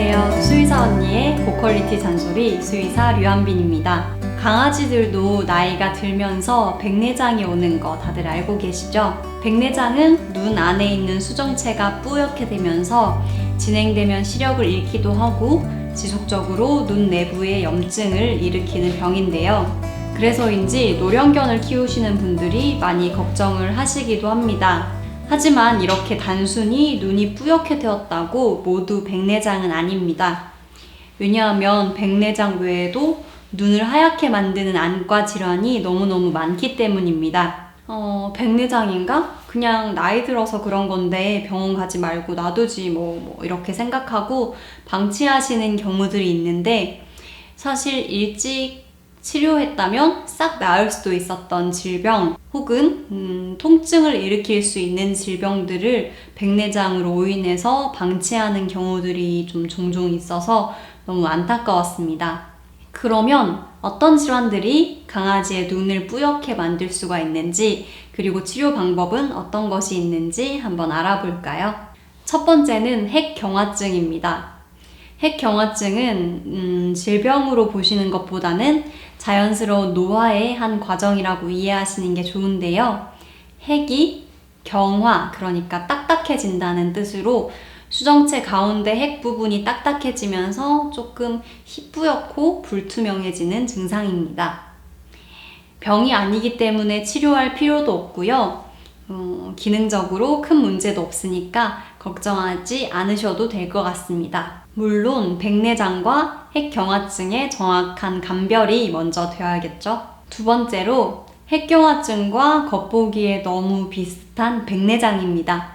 안녕하세요. 수의사 언니의 고퀄리티 잔소리 수의사 류한빈입니다. 강아지들도 나이가 들면서 백내장이 오는 거 다들 알고 계시죠? 백내장은 눈 안에 있는 수정체가 뿌옇게 되면서 진행되면 시력을 잃기도 하고 지속적으로 눈 내부에 염증을 일으키는 병인데요. 그래서인지 노령견을 키우시는 분들이 많이 걱정을 하시기도 합니다. 하지만 이렇게 단순히 눈이 뿌옇게 되었다고 모두 백내장은 아닙니다. 왜냐하면 백내장 외에도 눈을 하얗게 만드는 안과 질환이 너무너무 많기 때문입니다. 백내장인가? 그냥 나이 들어서 그런 건데 병원 가지 말고 놔두지 뭐 이렇게 생각하고 방치하시는 경우들이 있는데, 사실 일찍 치료했다면 싹 나을 수도 있었던 질병 혹은 통증을 일으킬 수 있는 질병들을 백내장으로 인해서 방치하는 경우들이 좀 종종 있어서 너무 안타까웠습니다. 그러면 어떤 질환들이 강아지의 눈을 뿌옇게 만들 수가 있는지, 그리고 치료 방법은 어떤 것이 있는지 한번 알아볼까요? 첫 번째는 핵경화증입니다. 핵경화증은 질병으로 보시는 것보다는 자연스러운 노화의 한 과정이라고 이해하시는 게 좋은데요. 핵이 경화, 그러니까 딱딱해진다는 뜻으로 수정체 가운데 핵 부분이 딱딱해지면서 조금 희뿌옇고 불투명해지는 증상입니다. 병이 아니기 때문에 치료할 필요도 없고요. 기능적으로 큰 문제도 없으니까 걱정하지 않으셔도 될 것 같습니다. 물론 백내장과 핵경화증의 정확한 감별이 먼저 되어야겠죠. 두 번째로 핵경화증과 겉보기에 너무 비슷한 백내장입니다.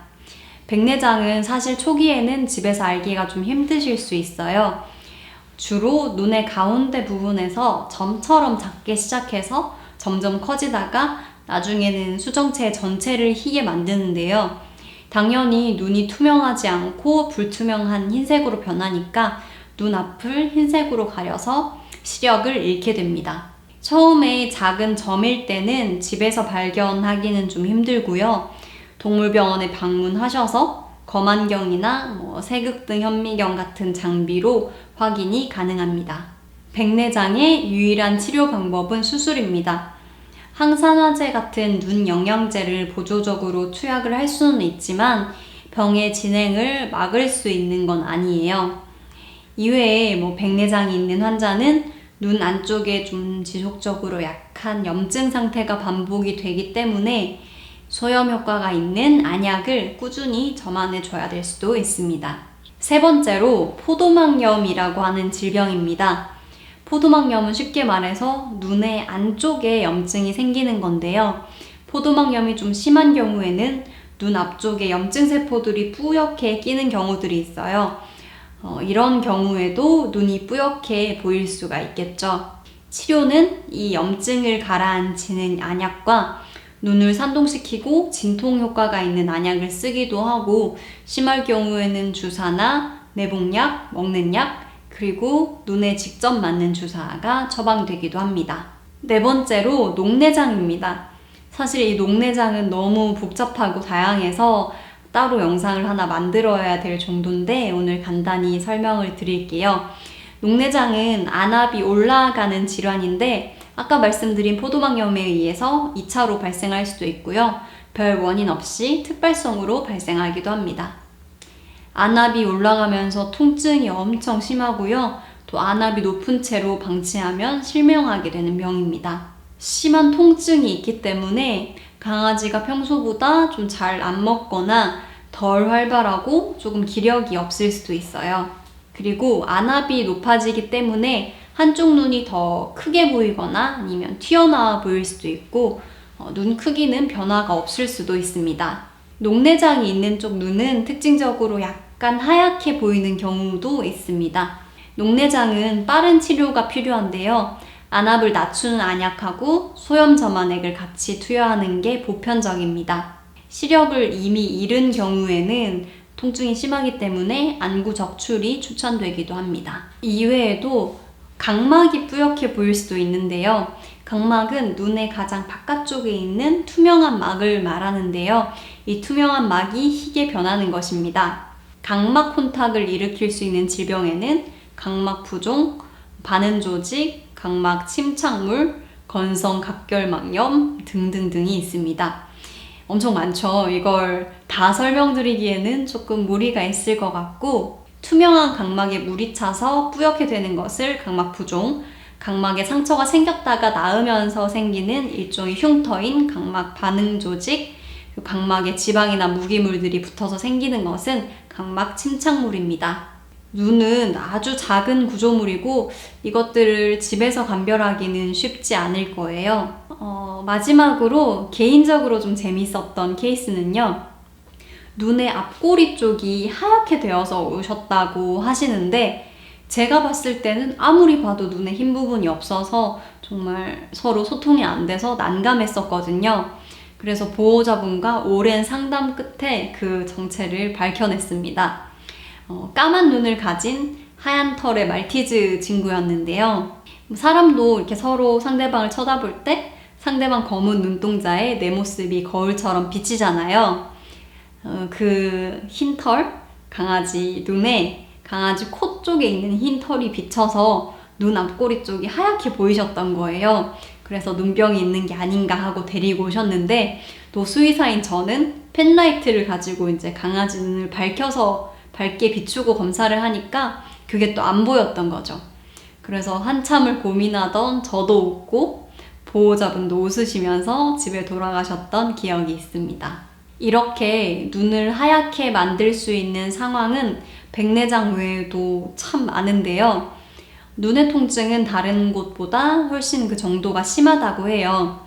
백내장은 사실 초기에는 집에서 알기가 좀 힘드실 수 있어요. 주로 눈의 가운데 부분에서 점처럼 작게 시작해서 점점 커지다가 나중에는 수정체 전체를 희게 만드는데요. 당연히 눈이 투명하지 않고 불투명한 흰색으로 변하니까 눈앞을 흰색으로 가려서 시력을 잃게 됩니다. 처음에 작은 점일 때는 집에서 발견하기는 좀 힘들고요. 동물병원에 방문하셔서 검안경이나 색극등 현미경 같은 장비로 확인이 가능합니다. 백내장의 유일한 치료 방법은 수술입니다. 항산화제 같은 눈 영양제를 보조적으로 투약을 할 수는 있지만 병의 진행을 막을 수 있는 건 아니에요. 이외에 백내장이 있는 환자는 눈 안쪽에 좀 지속적으로 약한 염증 상태가 반복이 되기 때문에 소염 효과가 있는 안약을 꾸준히 점안해 줘야 될 수도 있습니다. 세 번째로 포도막염이라고 하는 질병입니다. 포도막염은 쉽게 말해서 눈의 안쪽에 염증이 생기는 건데요. 포도막염이 좀 심한 경우에는 눈 앞쪽에 염증세포들이 뿌옇게 끼는 경우들이 있어요. 이런 경우에도 눈이 뿌옇게 보일 수가 있겠죠. 치료는 이 염증을 가라앉히는 안약과 눈을 산동시키고 진통 효과가 있는 안약을 쓰기도 하고, 심할 경우에는 주사나 내복약, 먹는 약, 그리고 눈에 직접 맞는 주사가 처방되기도 합니다. 네 번째로 녹내장입니다. 사실 이 녹내장은 너무 복잡하고 다양해서 따로 영상을 하나 만들어야 될 정도인데 오늘 간단히 설명을 드릴게요. 녹내장은 안압이 올라가는 질환인데 아까 말씀드린 포도막염에 의해서 2차로 발생할 수도 있고요. 별 원인 없이 특발성으로 발생하기도 합니다. 안압이 올라가면서 통증이 엄청 심하고요. 또 안압이 높은 채로 방치하면 실명하게 되는 병입니다. 심한 통증이 있기 때문에 강아지가 평소보다 좀 잘 안 먹거나 덜 활발하고 조금 기력이 없을 수도 있어요. 그리고 안압이 높아지기 때문에 한쪽 눈이 더 크게 보이거나 아니면 튀어나와 보일 수도 있고 눈 크기는 변화가 없을 수도 있습니다. 녹내장이 있는 쪽 눈은 특징적으로 약간 하얗게 보이는 경우도 있습니다. 녹내장은 빠른 치료가 필요한데요. 안압을 낮추는 안약하고 소염 점안액을 같이 투여하는 게 보편적입니다. 시력을 이미 잃은 경우에는 통증이 심하기 때문에 안구 적출이 추천되기도 합니다. 이외에도 각막이 뿌옇게 보일 수도 있는데요. 각막은 눈의 가장 바깥쪽에 있는 투명한 막을 말하는데요. 이 투명한 막이 희게 변하는 것입니다. 각막 혼탁을 일으킬 수 있는 질병에는 각막 부종, 반응 조직, 각막 침착물, 건성 각결막염 등등등이 있습니다. 엄청 많죠. 이걸 다 설명드리기에는 조금 무리가 있을 것 같고, 투명한 각막에 물이 차서 뿌옇게 되는 것을 각막 부종, 각막에 상처가 생겼다가 나으면서 생기는 일종의 흉터인 각막 반응 조직, 각막에 지방이나 무기물들이 붙어서 생기는 것은 각막 침착물입니다. 눈은 아주 작은 구조물이고 이것들을 집에서 감별하기는 쉽지 않을 거예요. 마지막으로 개인적으로 좀 재밌었던 케이스는요. 눈의 앞꼬리 쪽이 하얗게 되어서 오셨다고 하시는데, 제가 봤을 때는 아무리 봐도 눈에 흰 부분이 없어서 정말 서로 소통이 안 돼서 난감했었거든요. 그래서 보호자분과 오랜 상담 끝에 그 정체를 밝혀냈습니다. 까만 눈을 가진 하얀 털의 말티즈 친구였는데요. 사람도 이렇게 서로 상대방을 쳐다볼 때 상대방 검은 눈동자에 내 모습이 거울처럼 비치잖아요. 그 흰 털, 강아지 눈에 강아지 코 쪽에 있는 흰 털이 비쳐서 눈 앞꼬리 쪽이 하얗게 보이셨던 거예요. 그래서 눈병이 있는 게 아닌가 하고 데리고 오셨는데, 노수의사인 저는 펜라이트를 가지고 이제 강아지 눈을 밝게 비추고 검사를 하니까 그게 또 안 보였던 거죠. 그래서 한참을 고민하던 저도 웃고 보호자분도 웃으시면서 집에 돌아가셨던 기억이 있습니다. 이렇게 눈을 하얗게 만들 수 있는 상황은 백내장 외에도 참 많은데요. 눈의 통증은 다른 곳보다 훨씬 그 정도가 심하다고 해요.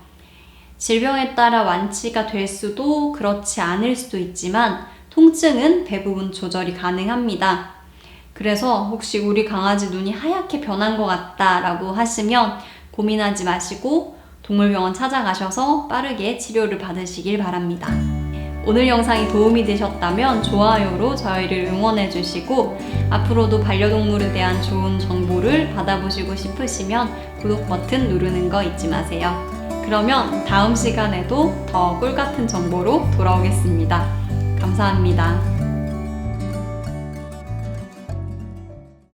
질병에 따라 완치가 될 수도 그렇지 않을 수도 있지만 통증은 대부분 조절이 가능합니다. 그래서 혹시 우리 강아지 눈이 하얗게 변한 것 같다라고 하시면 고민하지 마시고 동물병원 찾아가셔서 빠르게 치료를 받으시길 바랍니다. 오늘 영상이 도움이 되셨다면 좋아요로 저희를 응원해 주시고, 앞으로도 반려동물에 대한 좋은 정보를 받아보시고 싶으시면 구독 버튼 누르는 거 잊지 마세요. 그러면 다음 시간에도 더 꿀같은 정보로 돌아오겠습니다. 감사합니다.